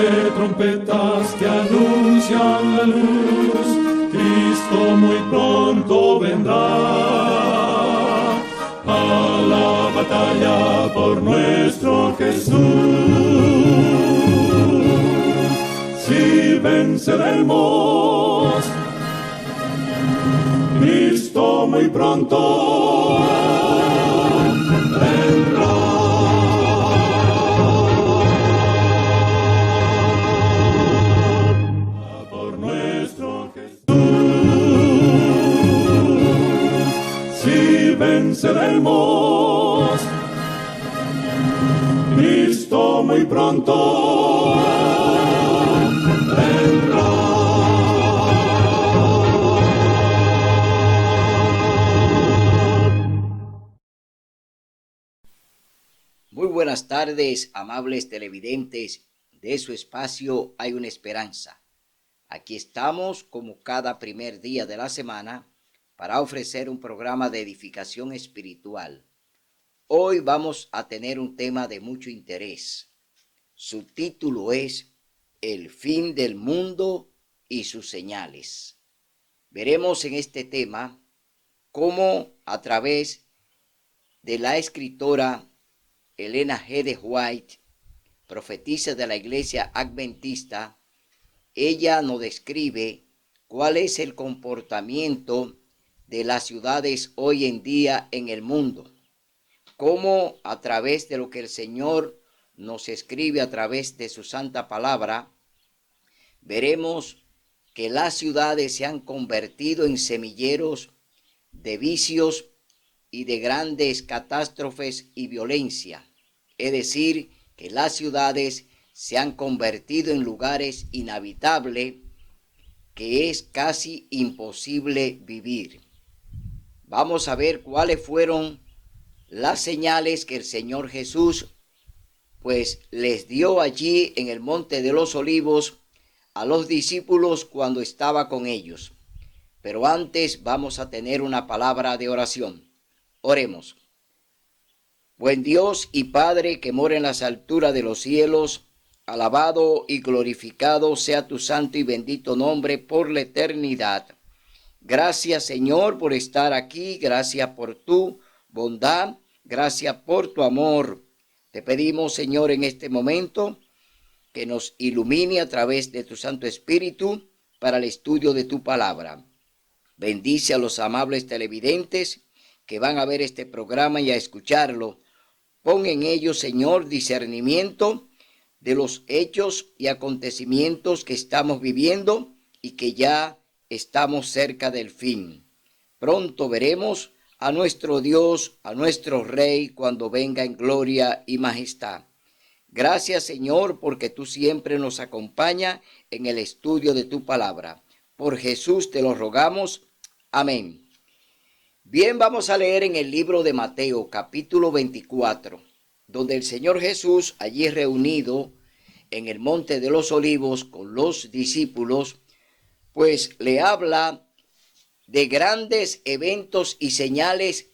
de trompetas que anuncian la luz, Cristo muy pronto vendrá a la batalla por nuestro Jesús. Si venceremos, Cristo muy pronto vendrá. Por nuestro Jesús, si venceremos, Cristo muy pronto vendrá. Muy buenas tardes, amables televidentes de su espacio Hay una Esperanza. Aquí estamos como cada primer día de la semana para ofrecer un programa de edificación espiritual. Hoy vamos a tener un tema de mucho interés. Su título es El fin del mundo y sus señales. Veremos en este tema cómo a través de la escritora Elena G. de White, profetisa de la Iglesia Adventista, ella nos describe cuál es el comportamiento de las ciudades hoy en día en el mundo, cómo a través de lo que el Señor nos escribe a través de su santa palabra, veremos que las ciudades se han convertido en semilleros de vicios y de grandes catástrofes y violencia. Es decir, que las ciudades se han convertido en lugares inhabitables que es casi imposible vivir. Vamos a ver cuáles fueron las señales que el Señor Jesús pues les dio allí en el Monte de los Olivos a los discípulos cuando estaba con ellos. Pero antes vamos a tener una palabra de oración. Oremos. Buen Dios y Padre que mora en las alturas de los cielos, alabado y glorificado sea tu santo y bendito nombre por la eternidad. Gracias, Señor, por estar aquí. Gracias por tu bondad. Gracias por tu amor. Te pedimos, Señor, en este momento que nos ilumine a través de tu Santo Espíritu para el estudio de tu palabra. Bendice a los amables televidentes que van a ver este programa y a escucharlo. Pon en ellos, Señor, discernimiento de los hechos y acontecimientos que estamos viviendo y que ya estamos cerca del fin. Pronto veremos a nuestro Dios, a nuestro Rey, cuando venga en gloria y majestad. Gracias, Señor, porque tú siempre nos acompañas en el estudio de tu palabra. Por Jesús te lo rogamos. Amén. Bien, vamos a leer en el libro de Mateo, capítulo 24, donde el Señor Jesús, allí reunido en el Monte de los Olivos con los discípulos, pues le habla de grandes eventos y señales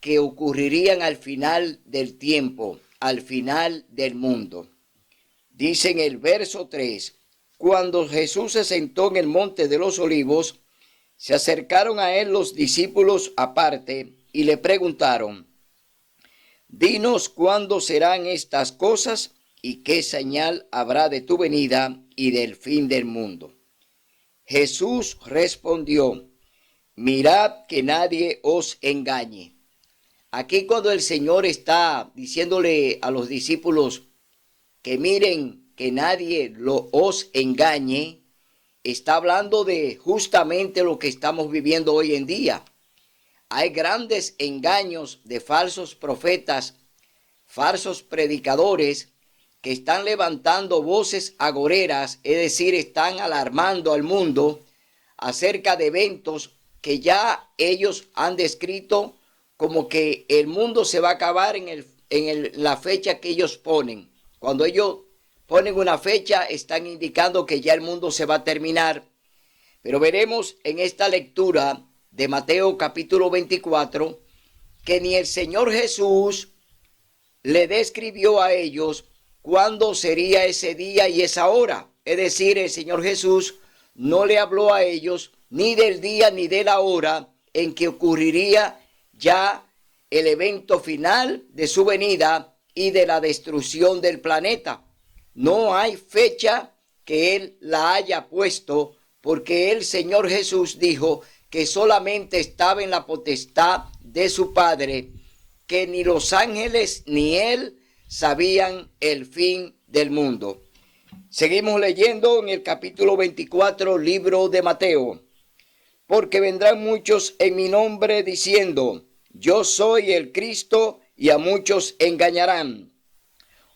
que ocurrirían al final del tiempo, al final del mundo. Dice en el verso 3, cuando Jesús se sentó en el Monte de los Olivos, se acercaron a él los discípulos aparte y le preguntaron, dinos cuándo serán estas cosas y qué señal habrá de tu venida y del fin del mundo. Jesús respondió, mirad que nadie os engañe. Aquí cuando el Señor está diciéndole a los discípulos que miren que nadie os engañe, está hablando de justamente lo que estamos viviendo hoy en día. Hay grandes engaños de falsos profetas, falsos predicadores que están levantando voces agoreras, es decir, están alarmando al mundo acerca de eventos que ya ellos han descrito como que el mundo se va a acabar en la fecha que ellos ponen. Cuando ellos ponen una fecha, están indicando que ya el mundo se va a terminar. Pero veremos en esta lectura de Mateo capítulo 24 que ni el Señor Jesús le describió a ellos cuándo sería ese día y esa hora. Es decir, el Señor Jesús no le habló a ellos ni del día ni de la hora en que ocurriría ya el evento final de su venida y de la destrucción del planeta. No hay fecha que Él la haya puesto, porque el Señor Jesús dijo que solamente estaba en la potestad de su Padre, que ni los ángeles ni Él sabían el fin del mundo. Seguimos leyendo en el capítulo 24, libro de Mateo. Porque vendrán muchos en mi nombre diciendo, yo soy el Cristo, y a muchos engañarán.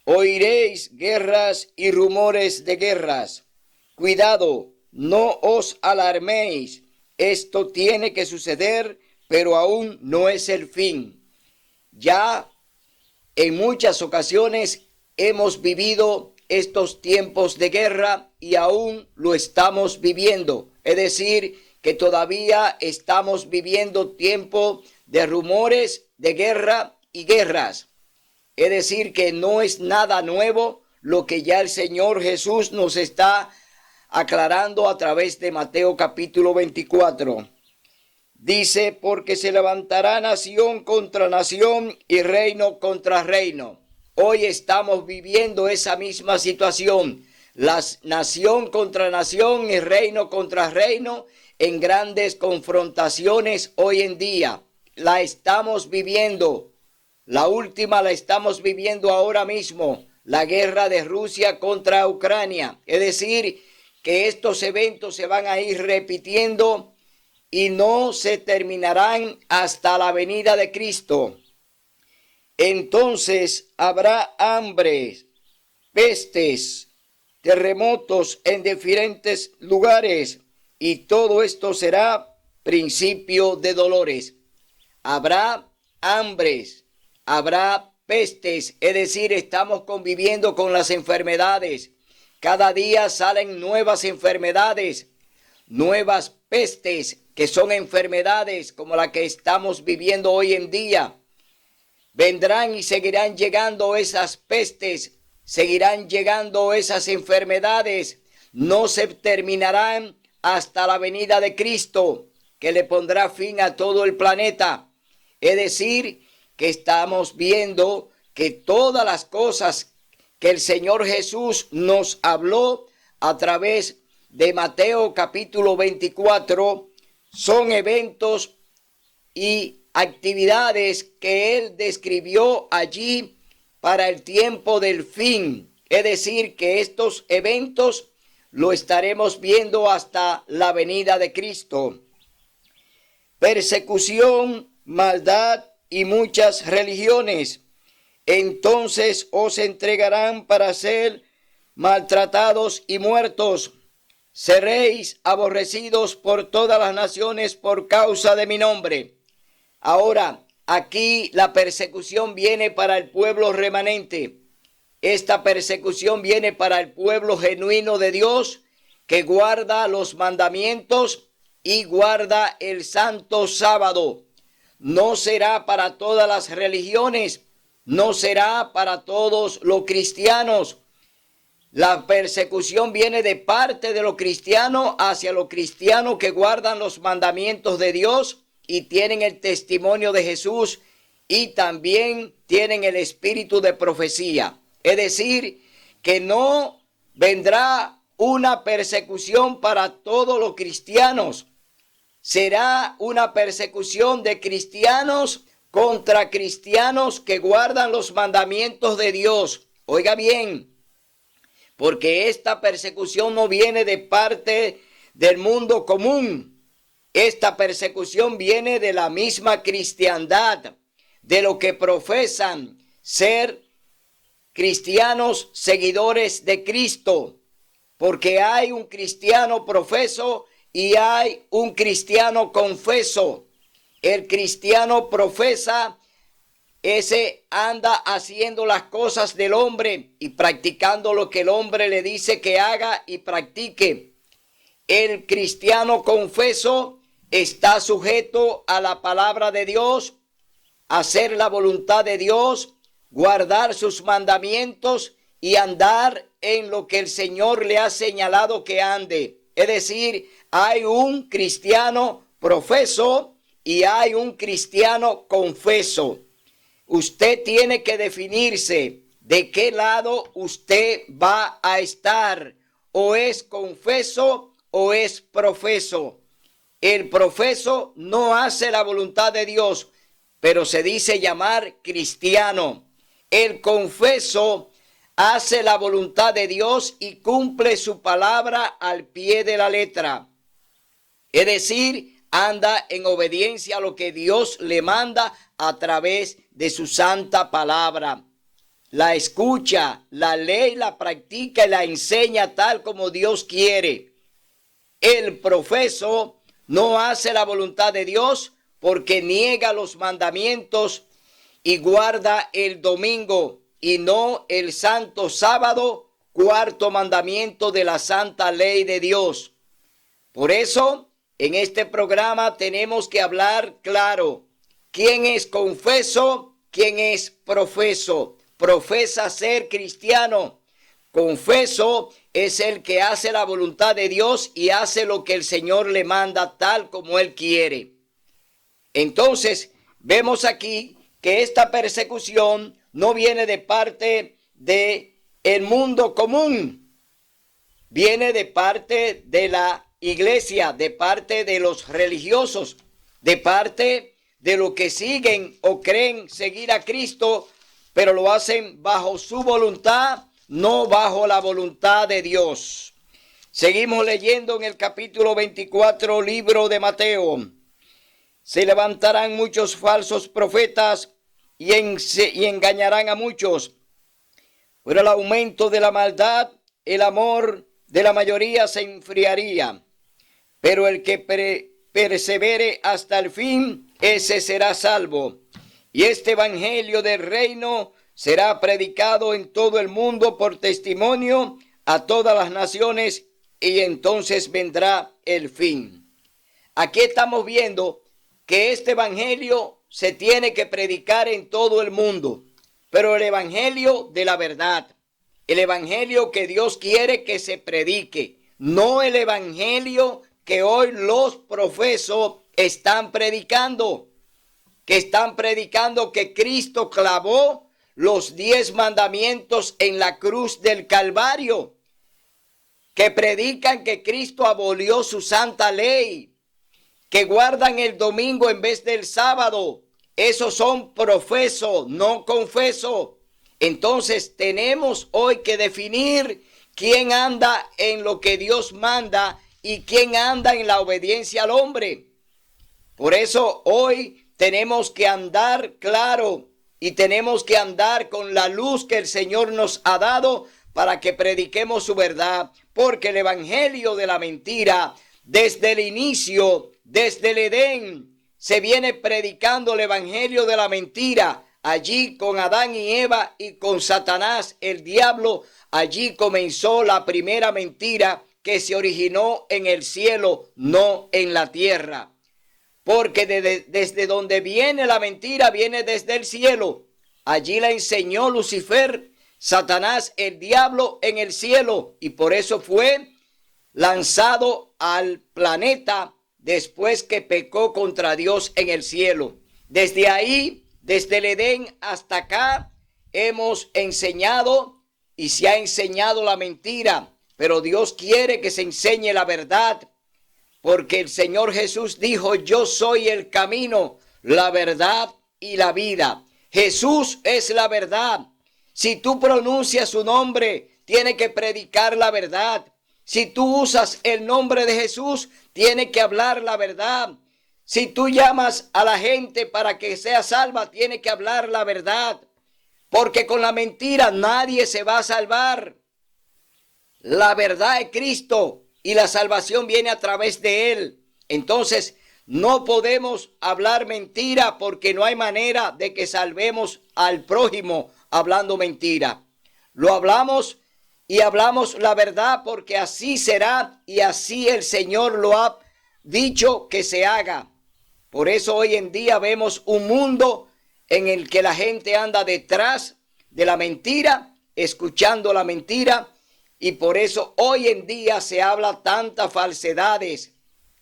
Oiréis guerras y rumores de guerras. Cuidado, no os alarméis. Esto tiene que suceder, pero aún no es el fin. Ya en muchas ocasiones hemos vivido estos tiempos de guerra y aún lo estamos viviendo. Es decir, que todavía estamos viviendo tiempo de rumores de guerra y guerras. Es decir, que no es nada nuevo lo que ya el Señor Jesús nos está aclarando a través de Mateo capítulo 24. Dice, porque se levantará nación contra nación y reino contra reino. Hoy estamos viviendo esa misma situación. La nación contra nación y reino contra reino en grandes confrontaciones hoy en día. La estamos viviendo. La última la estamos viviendo ahora mismo. La guerra de Rusia contra Ucrania. Es decir, que estos eventos se van a ir repitiendo y no se terminarán hasta la venida de Cristo. Entonces habrá hambre, pestes, terremotos en diferentes lugares, y todo esto será principio de dolores. Habrá hambres, habrá pestes, es decir, estamos conviviendo con las enfermedades. Cada día salen nuevas enfermedades, nuevas pestes, que son enfermedades como la que estamos viviendo hoy en día. Vendrán y seguirán llegando esas pestes, seguirán llegando esas enfermedades, no se terminarán hasta la venida de Cristo, que le pondrá fin a todo el planeta. Es decir, que estamos viendo que todas las cosas que el Señor Jesús nos habló a través de Mateo capítulo 24 son eventos y actividades que Él describió allí para el tiempo del fin. Es decir, que estos eventos lo estaremos viendo hasta la venida de Cristo. Persecución, maldad y muchas religiones. Entonces os entregarán para ser maltratados y muertos. Seréis aborrecidos por todas las naciones por causa de mi nombre. Ahora, aquí la persecución viene para el pueblo remanente. Esta persecución viene para el pueblo genuino de Dios, que guarda los mandamientos y guarda el santo sábado. No será para todas las religiones, no será para todos los cristianos. La persecución viene de parte de los cristianos hacia los cristianos que guardan los mandamientos de Dios y tienen el testimonio de Jesús y también tienen el espíritu de profecía. Es decir, que no vendrá una persecución para todos los cristianos. Será una persecución de cristianos contra cristianos que guardan los mandamientos de Dios. Oiga bien, porque esta persecución no viene de parte del mundo común. Esta persecución viene de la misma cristiandad, de lo que profesan ser cristianos seguidores de Cristo, porque hay un cristiano profeso y hay un cristiano confeso. El cristiano profesa, ese anda haciendo las cosas del hombre y practicando lo que el hombre le dice que haga y practique. El cristiano confeso está sujeto a la palabra de Dios, a hacer la voluntad de Dios, guardar sus mandamientos y andar en lo que el Señor le ha señalado que ande. Es decir, hay un cristiano profeso y hay un cristiano confeso. Usted tiene que definirse de qué lado usted va a estar. O es confeso o es profeso. El profeso no hace la voluntad de Dios, pero se dice llamar cristiano. El confeso hace la voluntad de Dios y cumple su palabra al pie de la letra. Es decir, anda en obediencia a lo que Dios le manda a través de su santa palabra. La escucha, la lee, la practica y la enseña tal como Dios quiere. El profeso no hace la voluntad de Dios porque niega los mandamientos y guarda el domingo y no el santo sábado, cuarto mandamiento de la santa ley de Dios. Por eso, en este programa tenemos que hablar claro. ¿Quién es confeso? ¿Quién es profeso? Profesa ser cristiano. Confeso es el que hace la voluntad de Dios y hace lo que el Señor le manda tal como Él quiere. Entonces, vemos aquí que esta persecución no viene de parte del mundo común. Viene de parte de la iglesia, de parte de los religiosos, de parte de los que siguen o creen seguir a Cristo, pero lo hacen bajo su voluntad, no bajo la voluntad de Dios. Seguimos leyendo en el capítulo 24, libro de Mateo. Se levantarán muchos falsos profetas y engañarán a muchos. Por el aumento de la maldad, el amor de la mayoría se enfriaría. Pero el que persevere hasta el fin, ese será salvo. Y este evangelio del reino será predicado en todo el mundo por testimonio a todas las naciones, y entonces vendrá el fin. Aquí estamos viendo que este evangelio se tiene que predicar en todo el mundo, pero el evangelio de la verdad, el evangelio que Dios quiere que se predique, no el evangelio que hoy los profesos están predicando, que Cristo clavó los 10 mandamientos en la cruz del Calvario, que predican que Cristo abolió su santa ley, que guardan el domingo en vez del sábado. Esos son profesos, no confesos. Entonces tenemos hoy que definir quién anda en lo que Dios manda y quién anda en la obediencia al hombre. Por eso hoy tenemos que andar claro y tenemos que andar con la luz que el Señor nos ha dado para que prediquemos su verdad. Porque el evangelio de la mentira, desde el inicio, desde el Edén, se viene predicando el evangelio de la mentira. Allí con Adán y Eva y con Satanás, el diablo, allí comenzó la primera mentira que se originó en el cielo, no en la tierra. Porque desde donde viene la mentira, viene desde el cielo. Allí la enseñó Lucifer, Satanás, el diablo, en el cielo. Y por eso fue lanzado al planeta después que pecó contra Dios en el cielo. Desde ahí, desde el Edén hasta acá, hemos enseñado y se ha enseñado la mentira. Pero Dios quiere que se enseñe la verdad. Porque el Señor Jesús dijo, yo soy el camino, la verdad y la vida. Jesús es la verdad. Si tú pronuncias su nombre, tiene que predicar la verdad. Si tú usas el nombre de Jesús, tiene que hablar la verdad. Si tú llamas a la gente para que sea salva, tiene que hablar la verdad. Porque con la mentira nadie se va a salvar. La verdad es Cristo. Y la salvación viene a través de Él. Entonces, no podemos hablar mentira porque no hay manera de que salvemos al prójimo hablando mentira. Lo hablamos y hablamos la verdad porque así será y así el Señor lo ha dicho que se haga. Por eso hoy en día vemos un mundo en el que la gente anda detrás de la mentira escuchando la mentira, y por eso hoy en día se habla tantas falsedades,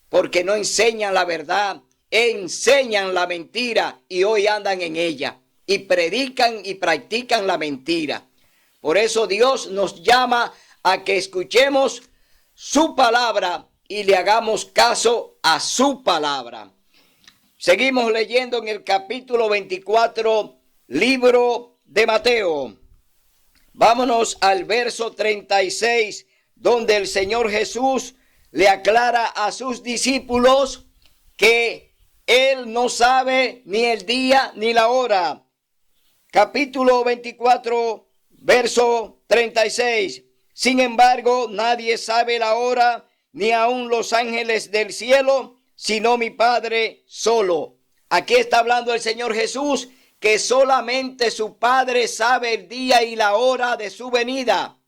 porque no enseñan la verdad, enseñan la mentira y hoy andan en ella y predican y practican la mentira. Por eso Dios nos llama a que escuchemos su palabra y le hagamos caso a su palabra. Seguimos leyendo en el capítulo 24, libro de Mateo. Vámonos al verso 36, donde el Señor Jesús le aclara a sus discípulos que Él no sabe ni el día ni la hora. Capítulo 24, verso 36. Sin embargo, nadie sabe la hora, ni aun los ángeles del cielo, sino mi Padre solo. Aquí está hablando el Señor Jesús, que solamente su Padre sabe el día y la hora de su venida.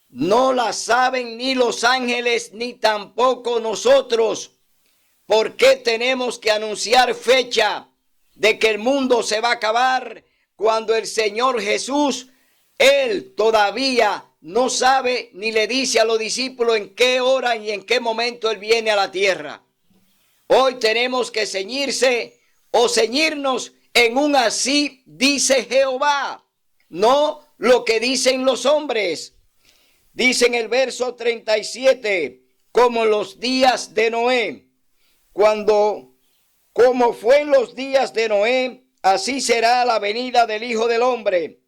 No la saben ni los ángeles, ni tampoco nosotros. ¿Por qué tenemos que anunciar fecha de que el mundo se va a acabar cuando el Señor Jesús, Él todavía no sabe ni le dice a los discípulos en qué hora y en qué momento Él viene a la tierra? Hoy tenemos que ceñirse o ceñirnos en un así dice Jehová, no lo que dicen los hombres. Dice en el verso 37, como los días de Noé, como fue en los días de Noé, así será la venida del Hijo del Hombre.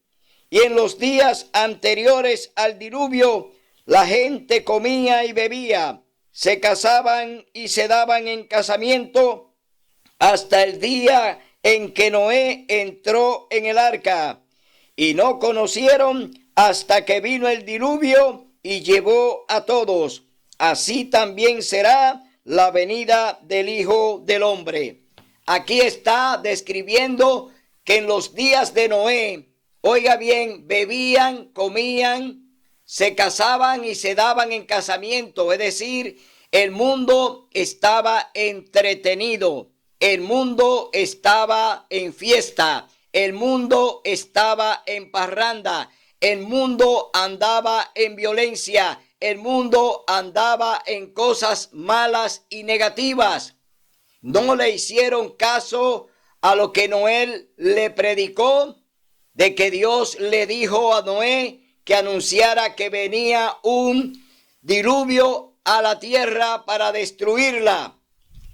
Y en los días anteriores al diluvio, la gente comía y bebía, se casaban y se daban en casamiento hasta el día en que Noé entró en el arca. Y no conocieron hasta que vino el diluvio y llevó a todos. Así también será la venida del Hijo del Hombre. Aquí está describiendo que en los días de Noé, oiga bien, bebían, comían, se casaban y se daban en casamiento. Es decir, el mundo estaba entretenido, el mundo estaba en fiesta, el mundo estaba en parranda, el mundo andaba en violencia, el mundo andaba en cosas malas y negativas. No le hicieron caso a lo que Noé le predicó, de que Dios le dijo a Noé que anunciara que venía un diluvio a la tierra para destruirla,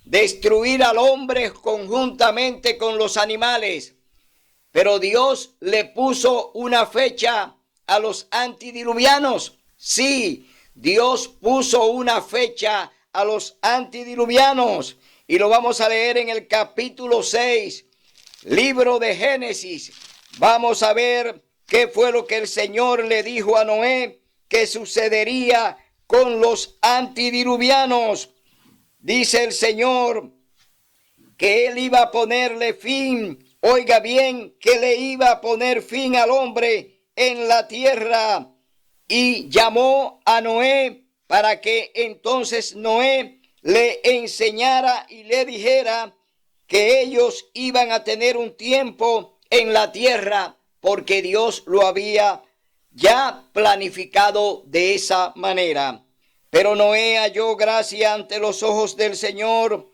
destruir al hombre conjuntamente con los animales. Pero Dios le puso una fecha a los antidiluvianos. Sí, Dios puso una fecha a los antidiluvianos. Y lo vamos a leer en el capítulo 6, libro de Génesis. Vamos a ver qué fue lo que el Señor le dijo a Noé que sucedería con los antidiluvianos. Dice el Señor que Él iba a ponerle fin. Oiga bien, que le iba a poner fin al hombre en la tierra. Y llamó a Noé para que entonces Noé le enseñara y le dijera que ellos iban a tener un tiempo en la tierra, porque Dios lo había ya planificado de esa manera. Pero Noé halló gracia ante los ojos del Señor.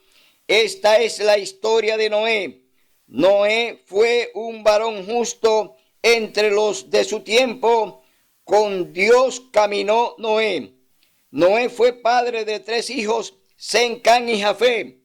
Esta es la historia de Noé. Noé fue un varón justo entre los de su tiempo. Con Dios caminó Noé. Noé fue padre de 3 hijos, Sem, Cam y Jafet.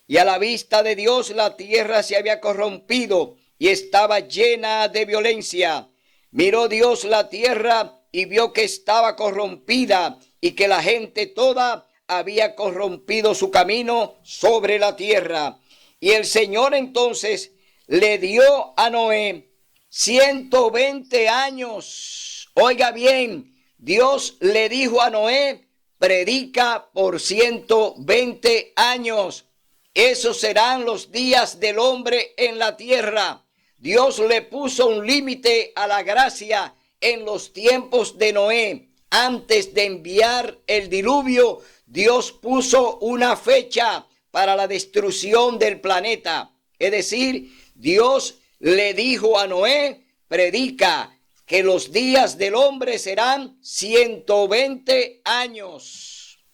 Y a la vista de Dios la tierra se había corrompido y estaba llena de violencia. Miró Dios la tierra y vio que estaba corrompida y que la gente toda había corrompido su camino sobre la tierra. Y el Señor entonces le dio a Noé 120 años. Oiga bien, Dios le dijo a Noé, predica por 120 años. Esos serán los días del hombre en la tierra. Dios le puso un límite a la gracia en los tiempos de Noé. Antes de enviar el diluvio, Dios puso una fecha para la destrucción del planeta. Es decir, Dios le dijo a Noé, predica, que los días del hombre serán 120 años.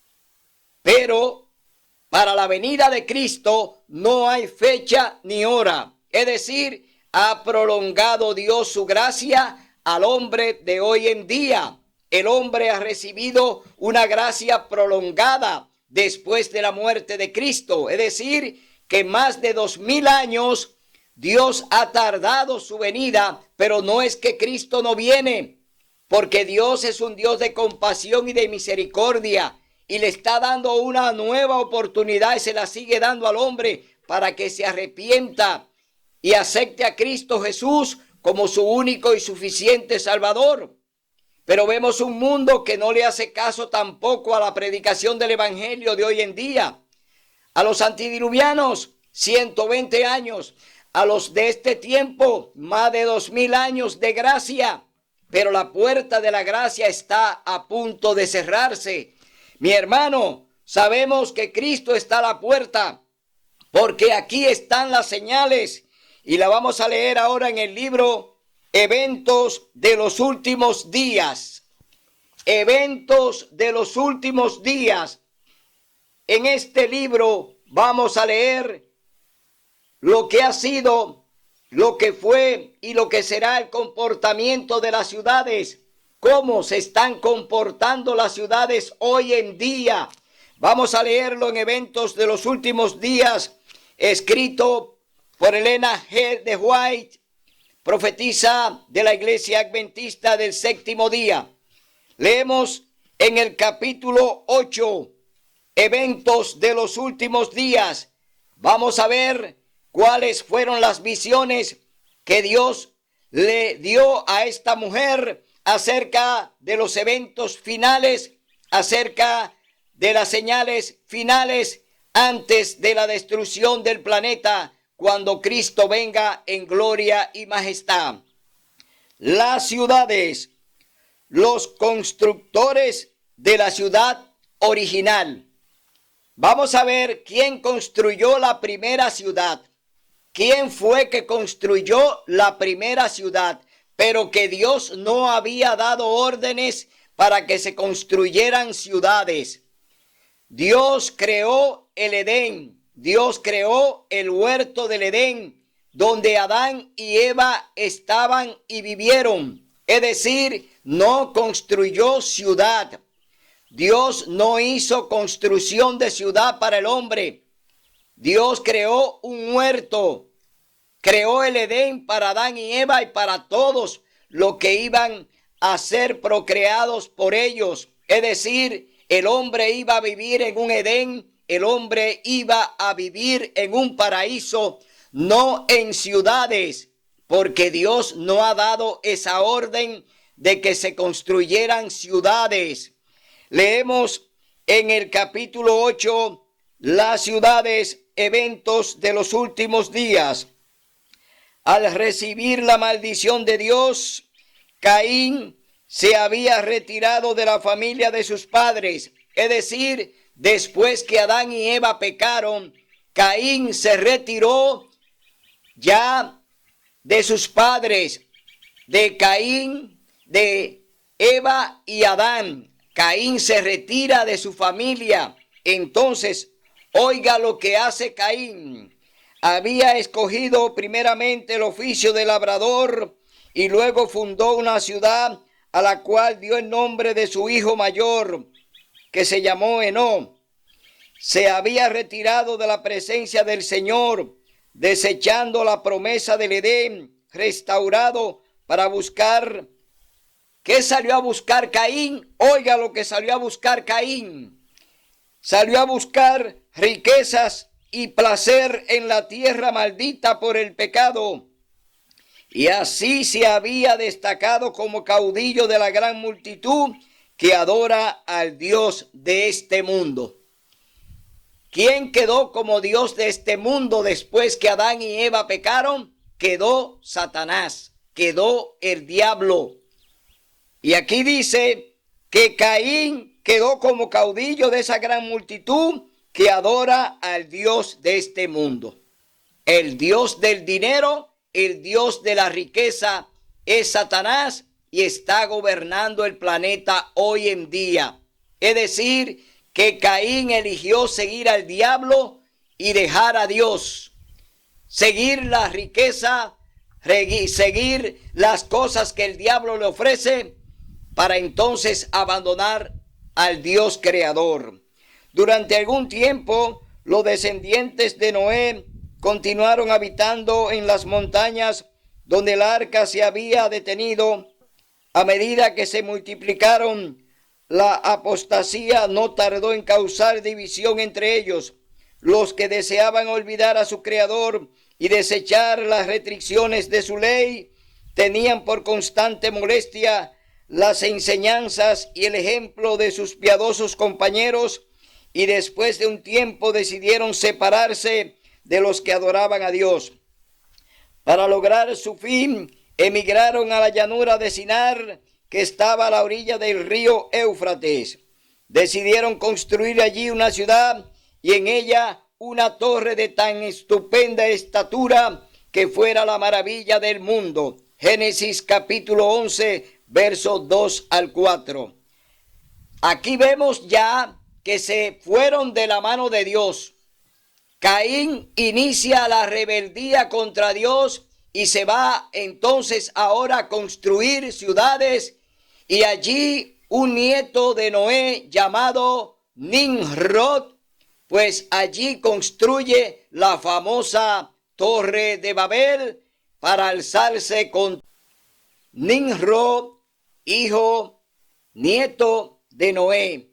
Pero para la venida de Cristo no hay fecha ni hora. Es decir, ha prolongado Dios su gracia al hombre de hoy en día. El hombre ha recibido una gracia prolongada después de la muerte de Cristo. Es decir, que más de 2000 años Dios ha tardado su venida, pero no es que Cristo no viene, porque Dios es un Dios de compasión y de misericordia y le está dando una nueva oportunidad y se la sigue dando al hombre para que se arrepienta y acepte a Cristo Jesús como su único y suficiente Salvador. Pero vemos un mundo que no le hace caso tampoco a la predicación del evangelio de hoy en día. A los antidiluvianos, 120 años. A los de este tiempo, más de 2000 años de gracia. Pero la puerta de la gracia está a punto de cerrarse. Mi hermano, sabemos que Cristo está a la puerta, porque aquí están las señales. Y la vamos a leer ahora en el libro Eventos de los últimos días. Eventos de los últimos días. En este libro vamos a leer lo que ha sido, lo que fue y lo que será el comportamiento de las ciudades. Cómo se están comportando las ciudades hoy en día. Vamos a leerlo en Eventos de los últimos días, escrito por Elena G. de White, profetisa de la Iglesia Adventista del Séptimo Día. Leemos en el capítulo 8, Eventos de los últimos días. Vamos a ver cuáles fueron las visiones que Dios le dio a esta mujer acerca de los eventos finales, acerca de las señales finales antes de la destrucción del planeta, cuando Cristo venga en gloria y majestad. Las ciudades, los constructores de la ciudad original. Vamos a ver quién construyó la primera ciudad. ¿Quién fue que construyó la primera ciudad? Pero que Dios no había dado órdenes para que se construyeran ciudades. Dios creó el Edén. Dios creó el huerto del Edén, donde Adán y Eva estaban y vivieron. Es decir, no construyó ciudad. Dios no hizo construcción de ciudad para el hombre. Dios creó un huerto, creó el Edén para Adán y Eva y para todos los que iban a ser procreados por ellos. Es decir, el hombre iba a vivir en un Edén, el hombre iba a vivir en un paraíso, no en ciudades, porque Dios no ha dado esa orden de que se construyeran ciudades. Leemos en el capítulo 8, las ciudades, eventos de los últimos días. Al recibir la maldición de Dios, Caín se había retirado de la familia de sus padres. Es decir, después que Adán y Eva pecaron, Caín se retiró ya de sus padres, de Caín, de Eva y Adán. Caín se retira de su familia. Entonces, oiga lo que hace Caín. Había escogido primeramente el oficio de labrador y luego fundó una ciudad a la cual dio el nombre de su hijo mayor, que se llamó Enó. Se había retirado de la presencia del Señor, desechando la promesa del Edén, restaurado para buscar. ¿Qué salió a buscar Caín? Oiga lo que salió a buscar Caín. Salió a buscar riquezas y placer en la tierra maldita por el pecado. Y así se había destacado como caudillo de la gran multitud que adora al Dios de este mundo. ¿Quién quedó como Dios de este mundo después que Adán y Eva pecaron? Quedó Satanás, quedó el diablo. Y aquí dice que Caín quedó como caudillo de esa gran multitud que adora al Dios de este mundo. El Dios del dinero, el Dios de la riqueza es Satanás, y está gobernando el planeta hoy en día. Es decir, que Caín eligió seguir al diablo y dejar a Dios, seguir la riqueza, seguir las cosas que el diablo le ofrece, para entonces abandonar al Dios creador. Durante algún tiempo, los descendientes de Noé continuaron habitando en las montañas donde el arca se había detenido. A medida que se multiplicaron, la apostasía no tardó en causar división entre ellos. Los que deseaban olvidar a su Creador y desechar las restricciones de su ley tenían por constante molestia las enseñanzas y el ejemplo de sus piadosos compañeros, y después de un tiempo decidieron separarse de los que adoraban a Dios. Para lograr su fin, emigraron a la llanura de Sinar, que estaba a la orilla del río Éufrates. Decidieron construir allí una ciudad y en ella una torre de tan estupenda estatura que fuera la maravilla del mundo. Génesis capítulo 11, versos 2 al 4. Aquí vemos ya que se fueron de la mano de Dios. Caín inicia la rebeldía contra Dios y se va entonces ahora a construir ciudades, y allí un nieto de Noé llamado Nimrod, pues allí construye la famosa Torre de Babel para alzarse con Nimrod, nieto de Noé.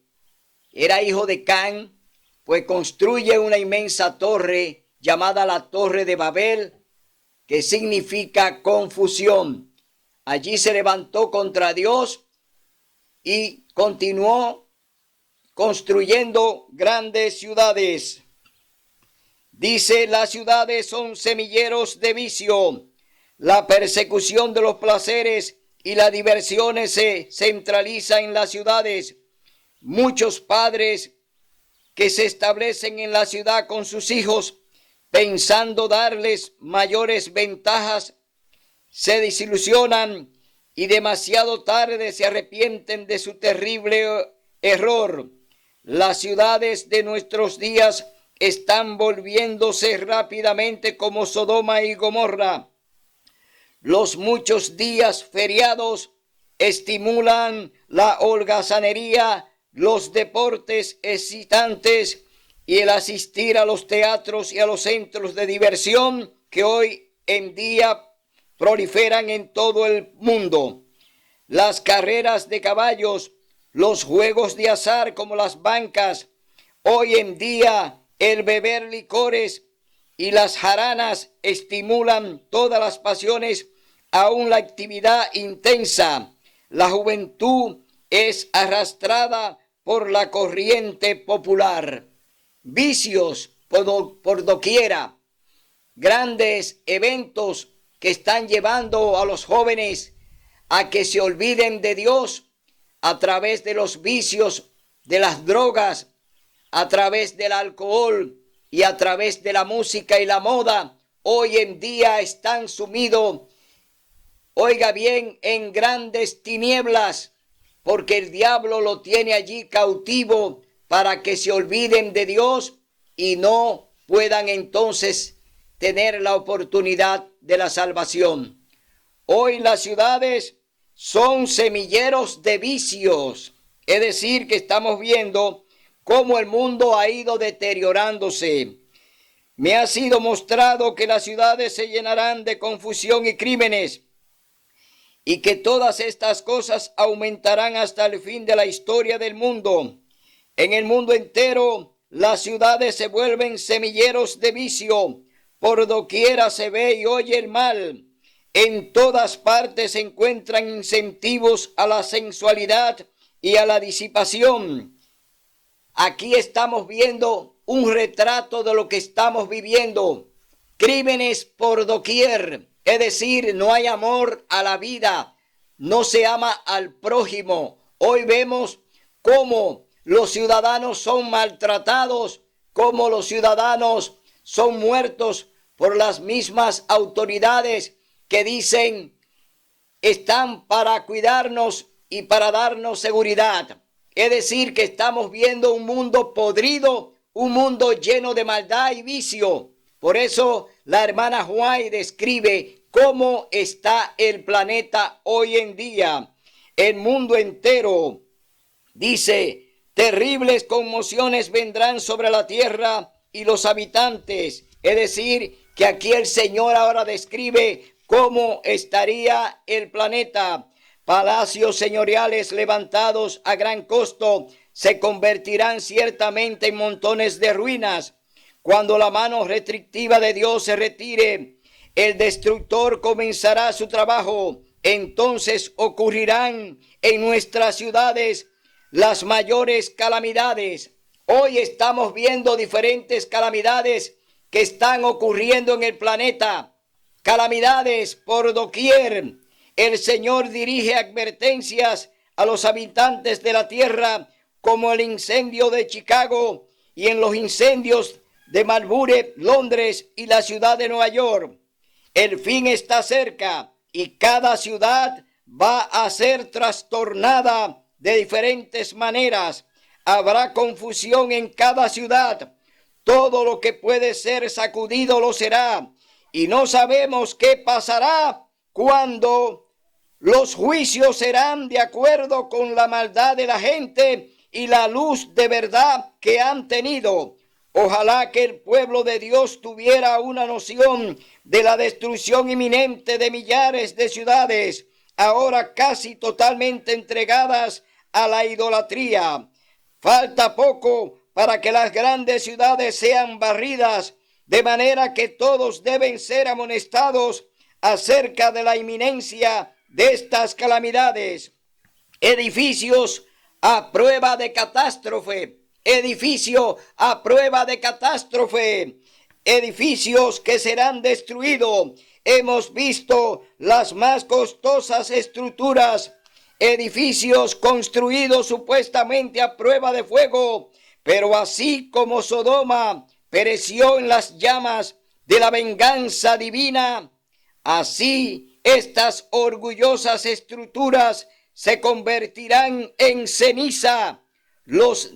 Era hijo de Can, pues construye una inmensa torre llamada la Torre de Babel, que significa confusión. Allí se levantó contra Dios y continuó construyendo grandes ciudades. Dice, las ciudades son semilleros de vicio. La persecución de los placeres y las diversiones se centraliza en las ciudades. Muchos padres que se establecen en la ciudad con sus hijos, pensando darles mayores ventajas, se desilusionan y demasiado tarde se arrepienten de su terrible error. Las ciudades de nuestros días están volviéndose rápidamente como Sodoma y Gomorra. Los muchos días feriados estimulan la holgazanería, los deportes excitantes y el asistir a los teatros y a los centros de diversión que hoy en día proliferan en todo el mundo. Las carreras de caballos, los juegos de azar como las bancas, hoy en día el beber licores y las jaranas estimulan todas las pasiones, aún la actividad intensa. La juventud es arrastrada por la corriente popular. Vicios por doquiera, grandes eventos que están llevando a los jóvenes a que se olviden de Dios a través de los vicios, de las drogas, a través del alcohol y a través de la música y la moda. Hoy en día están sumidos, oiga bien, en grandes tinieblas, porque el diablo lo tiene allí cautivo para que se olviden de Dios y no puedan entonces tener la oportunidad de la salvación. Hoy las ciudades son semilleros de vicios, es decir, que estamos viendo cómo el mundo ha ido deteriorándose. Me ha sido mostrado que las ciudades se llenarán de confusión y crímenes, y que todas estas cosas aumentarán hasta el fin de la historia del mundo. En el mundo entero, las ciudades se vuelven semilleros de vicio. Por doquiera se ve y oye el mal. En todas partes se encuentran incentivos a la sensualidad y a la disipación. Aquí estamos viendo un retrato de lo que estamos viviendo. Crímenes por doquier. Es decir, no hay amor a la vida, no se ama al prójimo. Hoy vemos cómo los ciudadanos son maltratados, cómo los ciudadanos son muertos por las mismas autoridades que dicen están para cuidarnos y para darnos seguridad. Es decir, que estamos viendo un mundo podrido, un mundo lleno de maldad y vicio. Por eso la hermana White describe cómo está el planeta hoy en día. El mundo entero, dice, terribles conmociones vendrán sobre la tierra y los habitantes. Es decir, que aquí el Señor ahora describe cómo estaría el planeta. Palacios señoriales levantados a gran costo se convertirán ciertamente en montones de ruinas. Cuando la mano restrictiva de Dios se retire, el destructor comenzará su trabajo. Entonces ocurrirán en nuestras ciudades las mayores calamidades. Hoy estamos viendo diferentes calamidades que están ocurriendo en el planeta. Calamidades por doquier. El Señor dirige advertencias a los habitantes de la tierra, como el incendio de Chicago y en los incendios de Marlborough, Londres y la ciudad de Nueva York. El fin está cerca y cada ciudad va a ser trastornada de diferentes maneras. Habrá confusión en cada ciudad. Todo lo que puede ser sacudido lo será. Y no sabemos qué pasará cuando los juicios serán de acuerdo con la maldad de la gente y la luz de verdad que han tenido. Ojalá que el pueblo de Dios tuviera una noción de la destrucción inminente de millares de ciudades, ahora casi totalmente entregadas a la idolatría. Falta poco para que las grandes ciudades sean barridas, de manera que todos deben ser amonestados acerca de la inminencia de estas calamidades. Edificios a prueba de catástrofe. Edificio a prueba de catástrofe. Edificios que serán destruidos. Hemos visto las más costosas estructuras. Edificios construidos supuestamente a prueba de fuego. Pero así como Sodoma pereció en las llamas de la venganza divina, así estas orgullosas estructuras se convertirán en ceniza. Los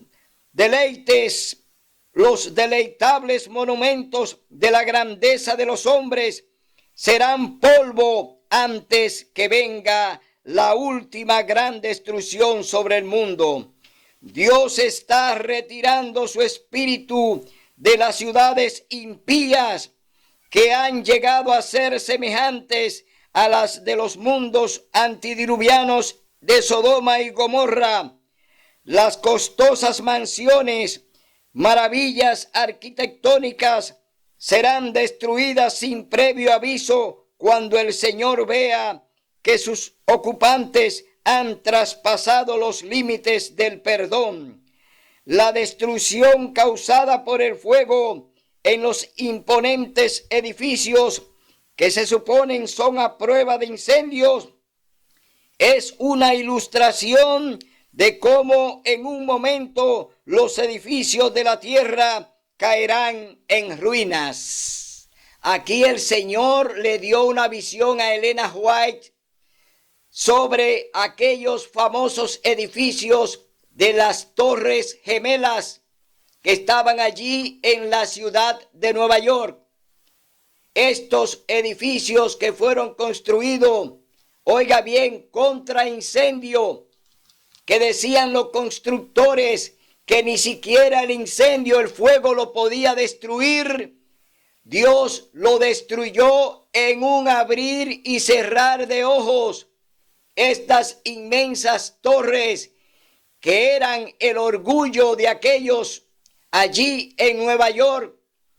deleitables monumentos de la grandeza de los hombres serán polvo antes que venga la última gran destrucción sobre el mundo. Dios está retirando su espíritu de las ciudades impías que han llegado a ser semejantes a las de los mundos antidiluvianos de Sodoma y Gomorra. Las costosas mansiones, maravillas arquitectónicas, serán destruidas sin previo aviso cuando el Señor vea que sus ocupantes han traspasado los límites del perdón. La destrucción causada por el fuego en los imponentes edificios que se suponen son a prueba de incendios es una ilustración de cómo en un momento los edificios de la tierra caerán en ruinas. Aquí el Señor le dio una visión a Elena White sobre aquellos famosos edificios de las Torres Gemelas que estaban allí en la ciudad de Nueva York. Estos edificios que fueron construidos, oiga bien, contra incendio, que decían los constructores que ni siquiera el incendio, el fuego lo podía destruir. Dios lo destruyó en un abrir y cerrar de ojos. Estas inmensas torres que eran el orgullo de aquellos allí en Nueva York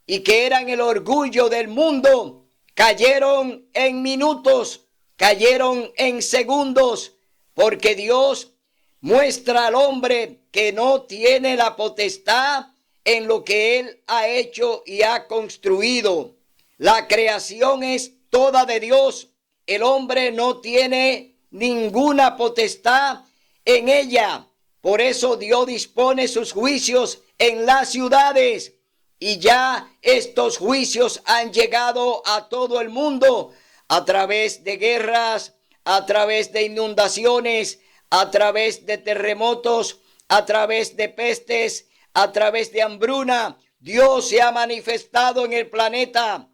y que eran el orgullo del mundo, cayeron en minutos, cayeron en segundos, porque Dios muestra al hombre que no tiene la potestad en lo que Él ha hecho y ha construido. La creación es toda de Dios. El hombre no tiene ninguna potestad en ella. Por eso Dios dispone sus juicios en las ciudades. Y ya estos juicios han llegado a todo el mundo a través de guerras, a través de inundaciones, a través de terremotos, a través de pestes, a través de hambruna. Dios se ha manifestado en el planeta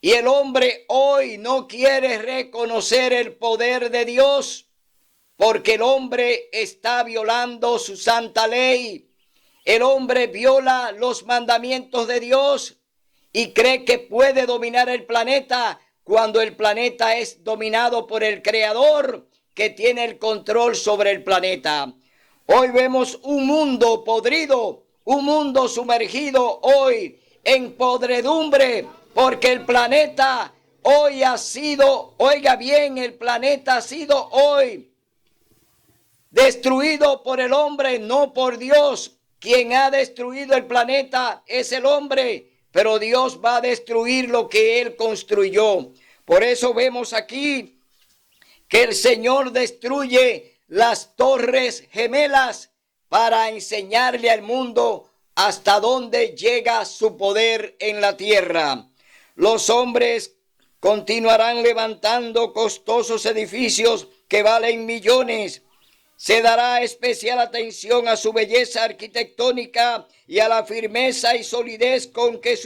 y el hombre hoy no quiere reconocer el poder de Dios porque el hombre está violando su santa ley. El hombre viola los mandamientos de Dios y cree que puede dominar el planeta cuando el planeta es dominado por el Creador que tiene el control sobre el planeta. Hoy vemos un mundo podrido, un mundo sumergido hoy en podredumbre, porque el planeta hoy ha sido, oiga bien, el planeta ha sido hoy destruido por el hombre, no por Dios. Quien ha destruido el planeta es el hombre, pero Dios va a destruir lo que Él construyó. Por eso vemos aquí que el Señor destruye las torres gemelas para enseñarle al mundo hasta dónde llega su poder en la tierra. Los hombres continuarán levantando costosos edificios que valen millones. Se dará especial atención a su belleza arquitectónica y a la firmeza y solidez con que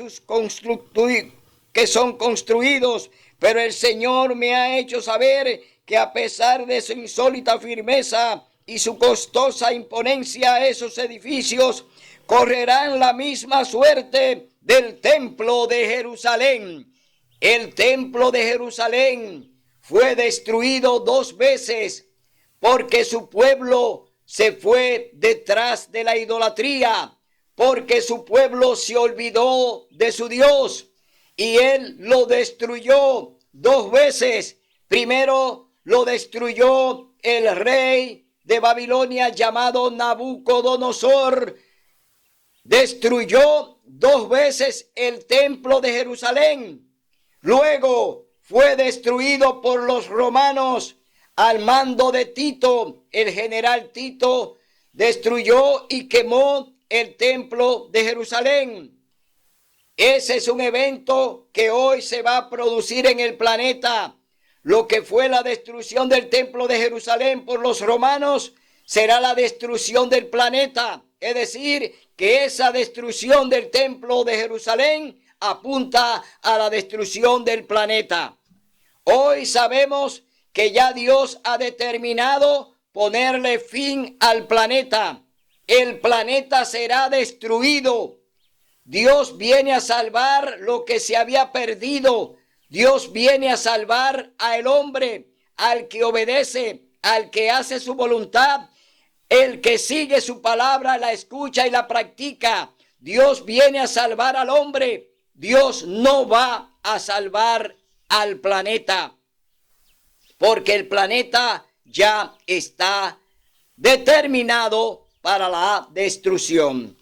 son construidos. Pero el Señor me ha hecho saber que a pesar de su insólita firmeza y su costosa imponencia, esos edificios correrán la misma suerte del templo de Jerusalén. El templo de Jerusalén fue destruido 2 veces porque su pueblo se fue detrás de la idolatría, porque su pueblo se olvidó de su Dios y Él lo destruyó 2 veces. Primero lo destruyó el rey de Babilonia llamado Nabucodonosor. Destruyó 2 veces el templo de Jerusalén. Luego fue destruido por los romanos al mando de Tito. El general Tito destruyó y quemó el templo de Jerusalén. Ese es un evento que hoy se va a producir en el planeta. Lo que fue la destrucción del templo de Jerusalén por los romanos será la destrucción del planeta. Es decir, que esa destrucción del templo de Jerusalén apunta a la destrucción del planeta. Hoy sabemos que ya Dios ha determinado ponerle fin al planeta. El planeta será destruido. Dios viene a salvar lo que se había perdido. Dios viene a salvar al hombre, al que obedece, al que hace su voluntad, el que sigue su palabra, la escucha y la practica. Dios viene a salvar al hombre. Dios no va a salvar al planeta, porque el planeta ya está determinado para la destrucción.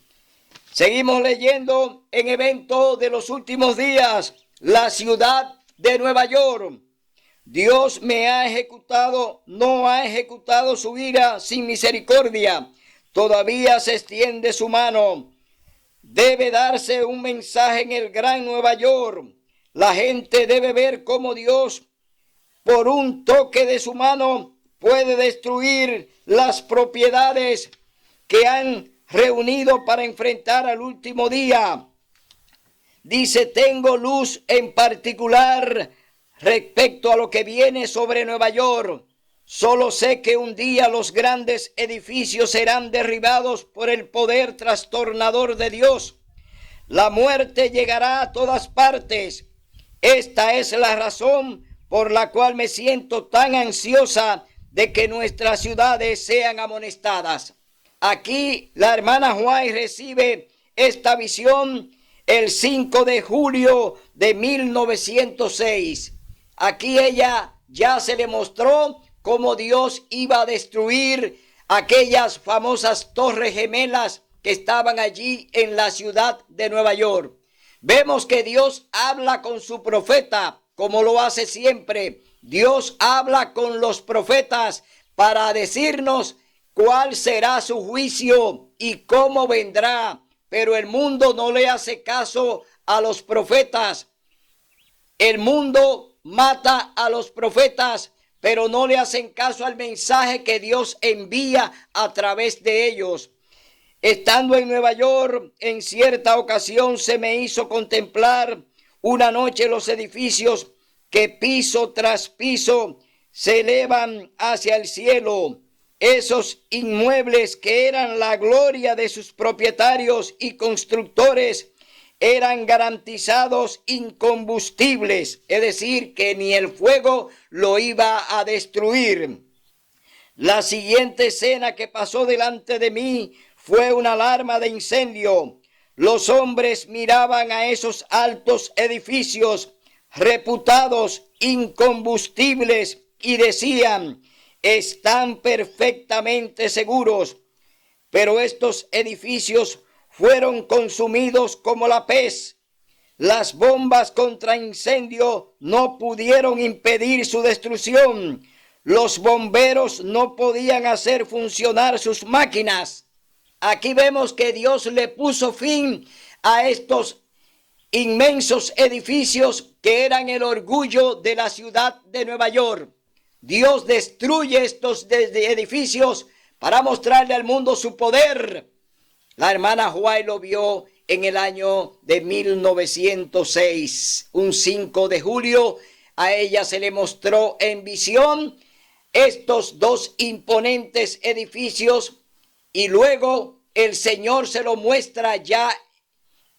Seguimos leyendo en evento de los últimos días, la ciudad de Nueva York. Dios no ha ejecutado su ira sin misericordia. Todavía se extiende su mano. Debe darse un mensaje en el gran Nueva York. La gente debe ver cómo Dios, por un toque de su mano, puede destruir las propiedades que han reunido para enfrentar al último día. Dice, tengo luz en particular respecto a lo que viene sobre Nueva York. Solo sé que un día los grandes edificios serán derribados por el poder trastornador de Dios. La muerte llegará a todas partes. Esta es la razón por la cual me siento tan ansiosa de que nuestras ciudades sean amonestadas. Aquí la hermana White recibe esta visión el 5 de julio de 1906. Aquí ella ya se le mostró cómo Dios iba a destruir aquellas famosas torres gemelas que estaban allí en la ciudad de Nueva York. Vemos que Dios habla con su profeta, como lo hace siempre. Dios habla con los profetas para decirnos cuál será su juicio y cómo vendrá. Pero el mundo no le hace caso a los profetas. El mundo mata a los profetas pero no le hacen caso al mensaje que Dios envía a través de ellos. Estando en Nueva York, en cierta ocasión se me hizo contemplar una noche los edificios que piso tras piso se elevan hacia el cielo. Esos inmuebles que eran la gloria de sus propietarios y constructores eran garantizados incombustibles, es decir, que ni el fuego lo iba a destruir. La siguiente escena que pasó delante de mí fue una alarma de incendio. Los hombres miraban a esos altos edificios reputados incombustibles y decían: están perfectamente seguros. Pero estos edificios fueron consumidos como la pez. Las bombas contra incendio no pudieron impedir su destrucción. Los bomberos no podían hacer funcionar sus máquinas. Aquí vemos que Dios le puso fin a estos inmensos edificios que eran el orgullo de la ciudad de Nueva York. Dios destruye estos edificios para mostrarle al mundo su poder. La hermana White lo vio en el año de 1906, un 5 de julio. A ella se le mostró en visión estos dos imponentes edificios y luego el Señor se lo muestra ya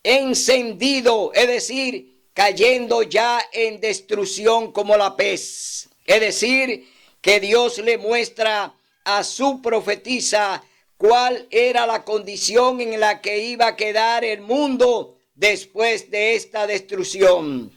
encendido, es decir, cayendo ya en destrucción como la pez. Es decir, que Dios le muestra a su profetisa cuál era la condición en la que iba a quedar el mundo después de esta destrucción.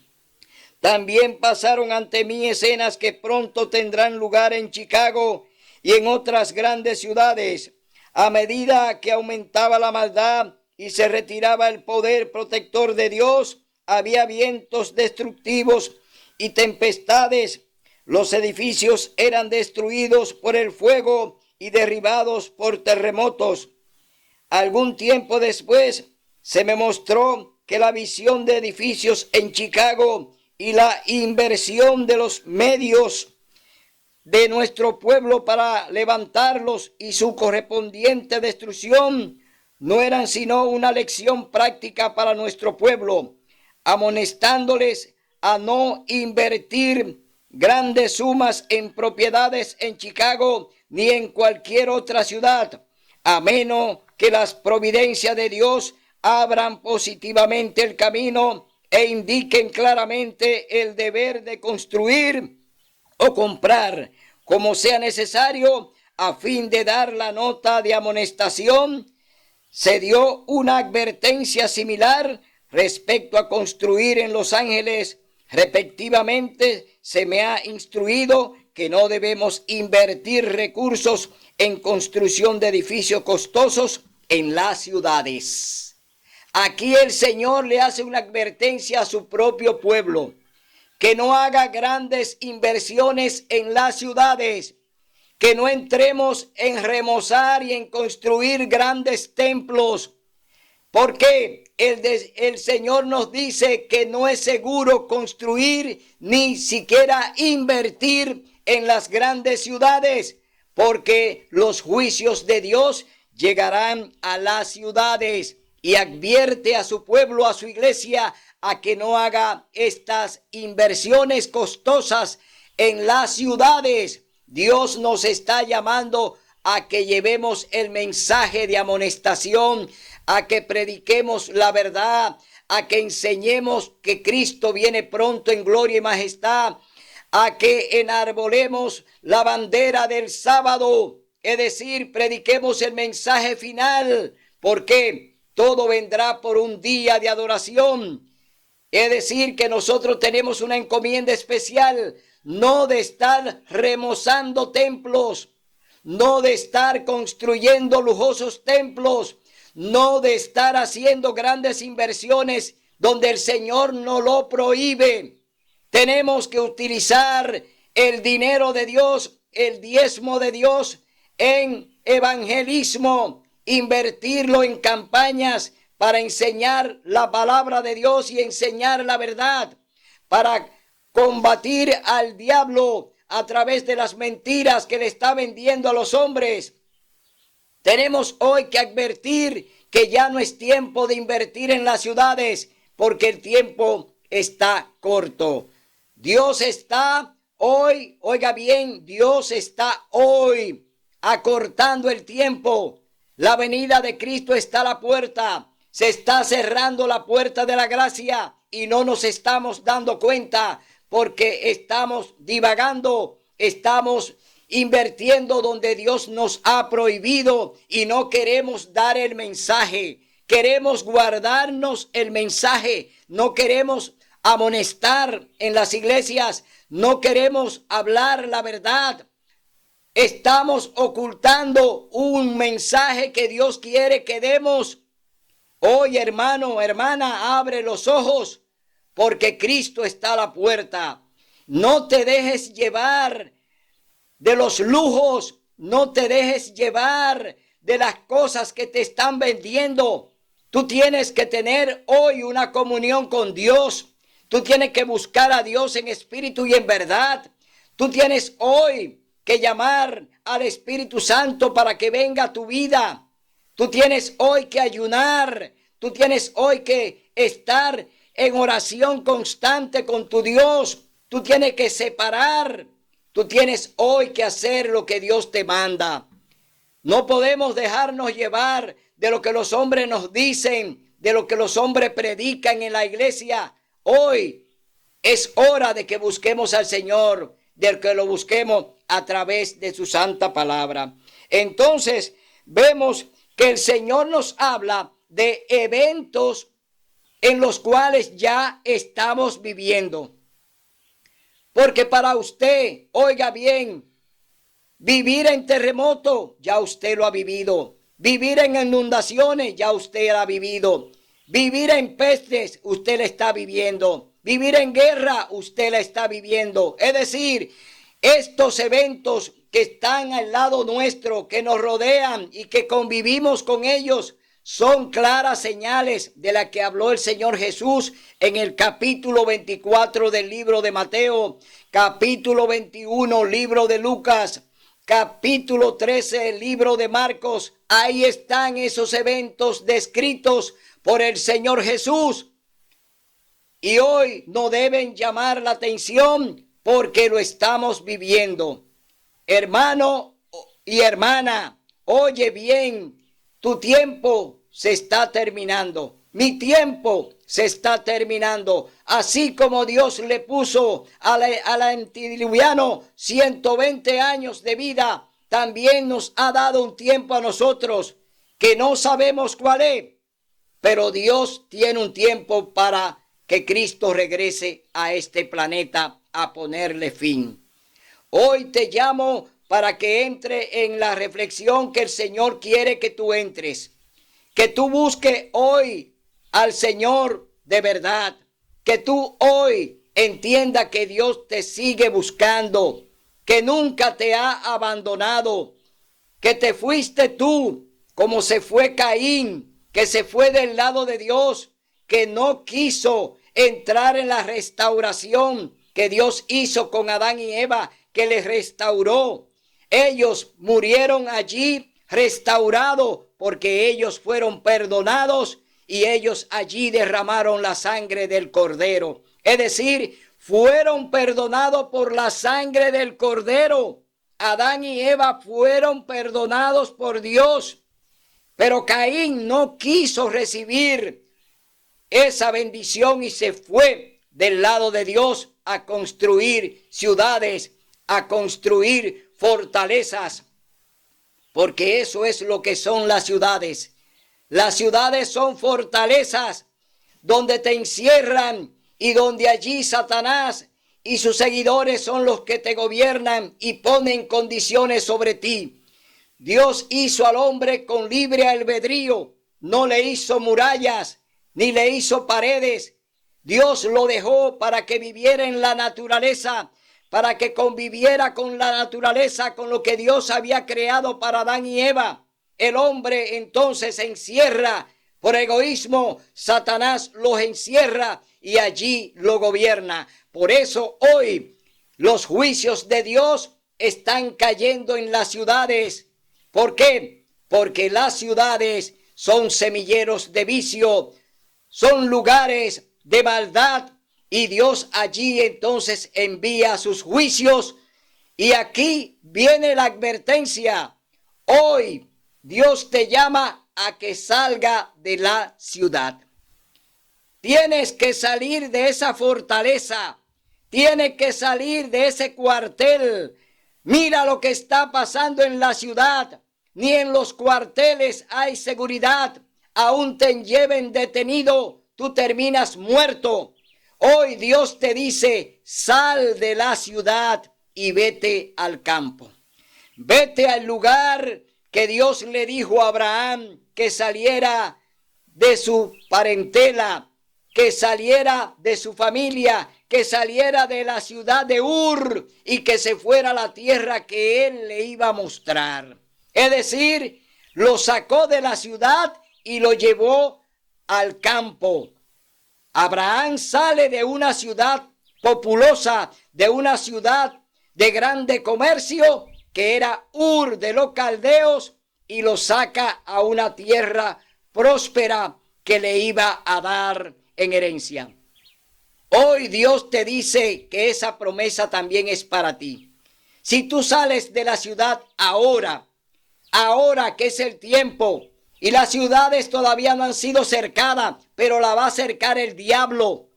También pasaron ante mí escenas que pronto tendrán lugar en Chicago y en otras grandes ciudades. A medida que aumentaba la maldad y se retiraba el poder protector de Dios, había vientos destructivos y tempestades. Los edificios eran destruidos por el fuego y derribados por terremotos. Algún tiempo después se me mostró que la visión de edificios en Chicago y la inversión de los medios de nuestro pueblo para levantarlos y su correspondiente destrucción no eran sino una lección práctica para nuestro pueblo, amonestándoles a no invertir grandes sumas en propiedades en Chicago ni en cualquier otra ciudad, a menos que las providencias de Dios abran positivamente el camino e indiquen claramente el deber de construir o comprar, como sea necesario, a fin de dar la nota de amonestación. Se dio una advertencia similar respecto a construir en Los Ángeles. Respectivamente, se me ha instruido que no debemos invertir recursos en construcción de edificios costosos en las ciudades. Aquí el Señor le hace una advertencia a su propio pueblo, que no haga grandes inversiones en las ciudades, que no entremos en remozar y en construir grandes templos, porque el Señor nos dice que no es seguro construir ni siquiera invertir en las grandes ciudades, porque los juicios de Dios llegarán a las ciudades, y advierte a su pueblo, a su iglesia, a que no haga estas inversiones costosas en las ciudades. Dios nos está llamando a que llevemos el mensaje de amonestación, a que prediquemos la verdad, a que enseñemos que Cristo viene pronto en gloria y majestad, a que enarbolemos la bandera del sábado, es decir, prediquemos el mensaje final, porque todo vendrá por un día de adoración. Es decir, que nosotros tenemos una encomienda especial, no de estar remozando templos, no de estar construyendo lujosos templos, no de estar haciendo grandes inversiones donde el Señor no lo prohíbe. Tenemos que utilizar el dinero de Dios, el diezmo de Dios, en evangelismo, invertirlo en campañas para enseñar la palabra de Dios y enseñar la verdad, para combatir al diablo, a través de las mentiras que le está vendiendo a los hombres. Tenemos hoy que advertir que ya no es tiempo de invertir en las ciudades, porque el tiempo está corto. Dios está hoy, oiga bien, Dios está hoy acortando el tiempo. La venida de Cristo está a la puerta. Se está cerrando la puerta de la gracia y no nos estamos dando cuenta porque estamos divagando, estamos invirtiendo donde Dios nos ha prohibido y no queremos dar el mensaje. Queremos guardarnos el mensaje, no queremos amonestar en las iglesias, no queremos hablar la verdad. Estamos ocultando un mensaje que Dios quiere que demos. Hoy, hermano, hermana, abre los ojos porque Cristo está a la puerta. No te dejes llevar de los lujos, no te dejes llevar de las cosas que te están vendiendo. Tú tienes que tener hoy una comunión con Dios. Tú tienes que buscar a Dios en espíritu y en verdad. Tú tienes hoy que llamar al Espíritu Santo para que venga a tu vida. Tú tienes hoy que ayunar. Tú tienes hoy que estar en oración constante con tu Dios. Tú tienes que separar. Tú tienes hoy que hacer lo que Dios te manda. No podemos dejarnos llevar de lo que los hombres nos dicen, de lo que los hombres predican en la iglesia. Hoy es hora de que busquemos al Señor, de que lo busquemos a través de su santa palabra. Entonces vemos que el Señor nos habla de eventos en los cuales ya estamos viviendo. Porque para usted, oiga bien, vivir en terremoto, ya usted lo ha vivido. Vivir en inundaciones, ya usted lo ha vivido. Vivir en pestes, usted la está viviendo. Vivir en guerra, usted la está viviendo. Es decir, estos eventos que están al lado nuestro, que nos rodean y que convivimos con ellos, son claras señales de la que habló el Señor Jesús en el capítulo 24 del libro de Mateo, capítulo 21, libro de Lucas, capítulo 13, libro de Marcos. Ahí están esos eventos descritos por el Señor Jesús. Y hoy no deben llamar la atención porque lo estamos viviendo. Hermano y hermana, oye bien, tu tiempo se está terminando. Mi tiempo se está terminando. Así como Dios le puso al antediluviano 120 años de vida, también nos ha dado un tiempo a nosotros que no sabemos cuál es. Pero Dios tiene un tiempo para que Cristo regrese a este planeta a ponerle fin. Hoy te llamo para que entre en la reflexión que el Señor quiere que tú entres. Que tú busques hoy al Señor de verdad. Que tú hoy entiendas que Dios te sigue buscando. Que nunca te ha abandonado. Que te fuiste tú como se fue Caín, que se fue del lado de Dios, que no quiso entrar en la restauración que Dios hizo con Adán y Eva, que les restauró. Ellos murieron allí restaurados porque ellos fueron perdonados y ellos allí derramaron la sangre del Cordero. Es decir, fueron perdonados por la sangre del Cordero. Adán y Eva fueron perdonados por Dios. Pero Caín no quiso recibir esa bendición y se fue del lado de Dios a construir ciudades, a construir fortalezas, porque eso es lo que son las ciudades. Las ciudades son fortalezas donde te encierran y donde allí Satanás y sus seguidores son los que te gobiernan y ponen condiciones sobre ti. Dios hizo al hombre con libre albedrío, no le hizo murallas ni le hizo paredes. Dios lo dejó para que viviera en la naturaleza, para que conviviera con la naturaleza, con lo que Dios había creado para Adán y Eva. El hombre entonces se encierra por egoísmo, Satanás los encierra y allí lo gobierna. Por eso hoy Los juicios de Dios están cayendo en las ciudades. ¿Por qué? Porque las ciudades son semilleros de vicio, son lugares de maldad, y Dios allí entonces envía sus juicios. Y aquí viene la advertencia. Hoy Dios te llama a que salga de la ciudad. Tienes que salir de esa fortaleza. Tienes que salir de ese cuartel. Mira lo que está pasando en la ciudad. Ni en los cuarteles hay seguridad. Aún te lleven detenido, tú terminas muerto. Hoy Dios te dice, sal de la ciudad y vete al campo. Vete al lugar que Dios le dijo a Abraham que saliera de su parentela, que saliera de su familia, que saliera de la ciudad de Ur y que se fuera a la tierra que él le iba a mostrar. Es decir, lo sacó de la ciudad y lo llevó al campo. Abraham sale de una ciudad populosa, de una ciudad de grande comercio, que era Ur de los caldeos, y lo saca a una tierra próspera que le iba a dar en herencia. Hoy Dios te dice que esa promesa también es para ti. Si tú sales de la ciudad ahora que es el tiempo, y las ciudades todavía no han sido cercadas, pero la va a cercar el diablo.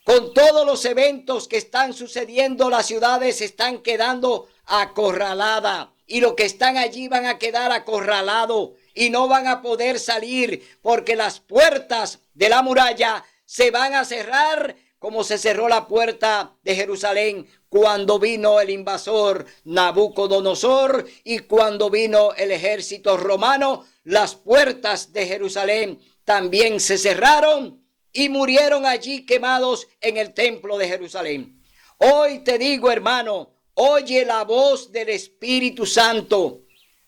Con todos los eventos que están sucediendo, las ciudades están quedando acorraladas. Y los que están allí van a quedar acorralados y no van a poder salir, porque las puertas de la muralla se van a cerrar como se cerró la puerta de Jerusalén cuando vino el invasor Nabucodonosor y cuando vino el ejército romano. Las puertas de Jerusalén también se cerraron y murieron allí quemados en el templo de Jerusalén. Hoy te digo, hermano, oye la voz del Espíritu Santo.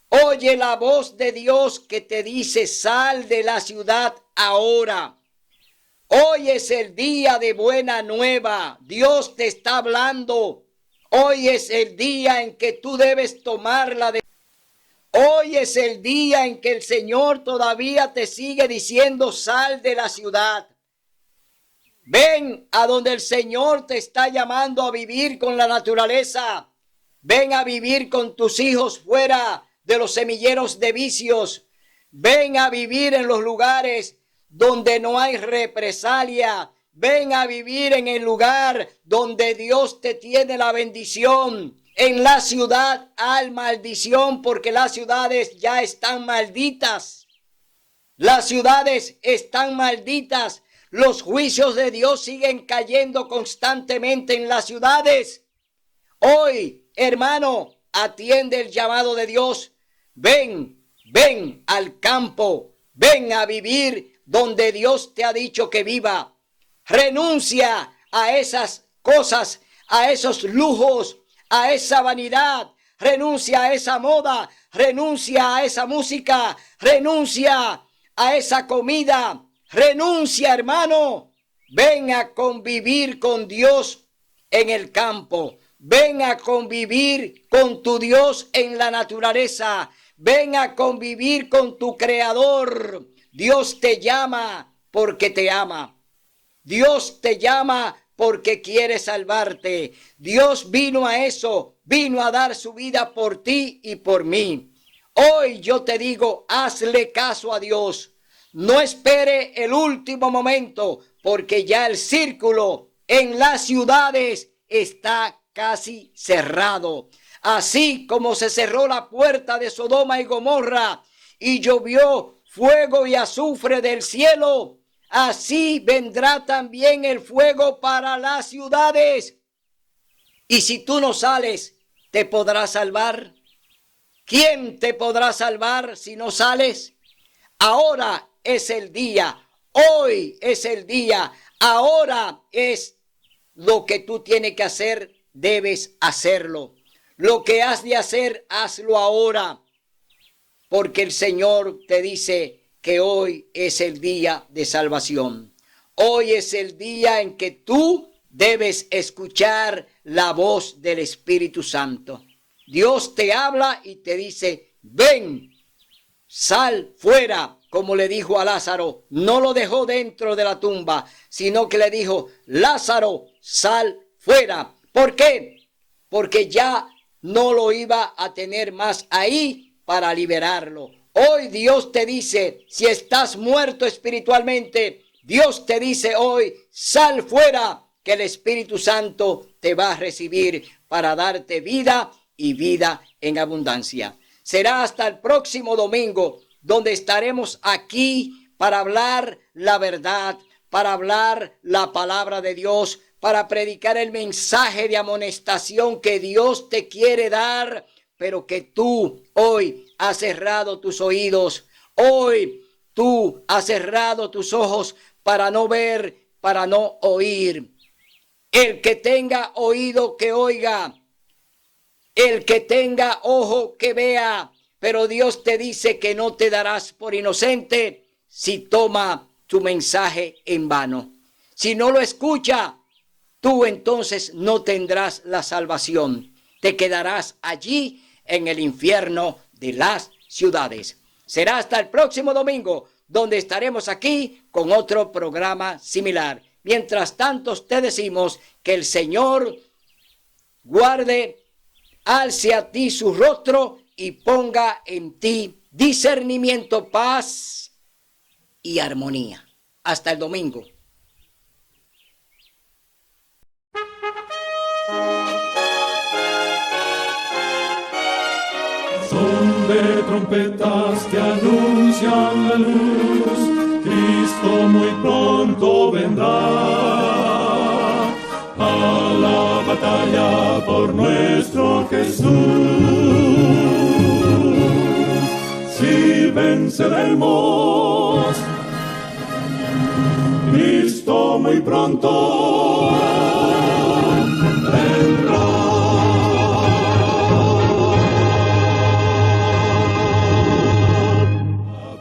Oye la voz de Dios que te dice, sal de la ciudad ahora. Hoy es el día de buena nueva. Dios te está hablando. Hoy es el día en que tú debes tomar la decisión. Hoy es el día en que el Señor todavía te sigue diciendo, sal de la ciudad. Ven a donde el Señor te está llamando a vivir con la naturaleza. Ven a vivir con tus hijos fuera de los semilleros de vicios. Ven a vivir en los lugares donde no hay represalia. Ven a vivir en el lugar donde Dios te tiene la bendición. En la ciudad hay maldición porque las ciudades ya están malditas. Las ciudades están malditas. Los juicios de Dios siguen cayendo constantemente en las ciudades. Hoy, hermano, atiende el llamado de Dios. Ven al campo. Ven a vivir donde Dios te ha dicho que viva. Renuncia a esas cosas, a esos lujos, a esa vanidad. Renuncia a esa moda. Renuncia a esa música. Renuncia a esa comida. Renuncia, hermano. Ven a convivir con Dios en el campo. Ven a convivir con tu Dios en la naturaleza. Ven a convivir con tu Creador. Dios te llama porque te ama. Dios te llama porque quiere salvarte. Dios vino a eso. Vino a dar su vida por ti y por mí. Hoy yo te digo, hazle caso a Dios. No espere el último momento, porque ya el círculo en las ciudades está casi cerrado. Así como se cerró la puerta de Sodoma y Gomorra y llovió fuego y azufre del cielo, así vendrá también el fuego para las ciudades. Y si tú no sales, ¿te podrás salvar? ¿Quién te podrá salvar si no sales? Ahora es el día, hoy es el día, ahora es lo que tú tienes que hacer, debes hacerlo. Lo que has de hacer, hazlo ahora, porque el Señor te dice que hoy es el día de salvación. Hoy es el día en que tú debes escuchar la voz del Espíritu Santo. Dios te habla y te dice, ven, sal fuera, como le dijo a Lázaro. No lo dejó dentro de la tumba, sino que le dijo, Lázaro, sal fuera. ¿Por qué? Porque ya no lo iba a tener más ahí para liberarlo. Hoy Dios te dice, si estás muerto espiritualmente, Dios te dice hoy, sal fuera, que el Espíritu Santo te va a recibir para darte vida y vida en abundancia. Será hasta el próximo domingo, donde estaremos aquí para hablar la verdad, para hablar la palabra de Dios, para predicar el mensaje de amonestación que Dios te quiere dar, pero que tú hoy has cerrado tus oídos. Hoy tú has cerrado tus ojos para no ver, para no oír. El que tenga oído que oiga. El que tenga ojo que vea. Pero Dios te dice que no te darás por inocente si toma tu mensaje en vano. Si no lo escucha, tú entonces no tendrás la salvación. Te quedarás allí en el infierno de las ciudades. Será hasta el próximo domingo, donde estaremos aquí con otro programa similar. Mientras tanto, te decimos que el Señor guarde, alce a ti su rostro y ponga en ti discernimiento, paz y armonía. Hasta el domingo. Son de trompetas que anuncian la luz, Cristo muy pronto vendrá a la batalla por nuestro Jesús. Si venceremos, Cristo muy pronto vendrá.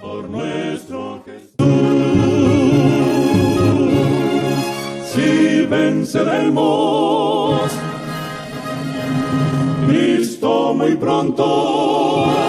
Por nuestro Jesús, si venceremos, Cristo muy pronto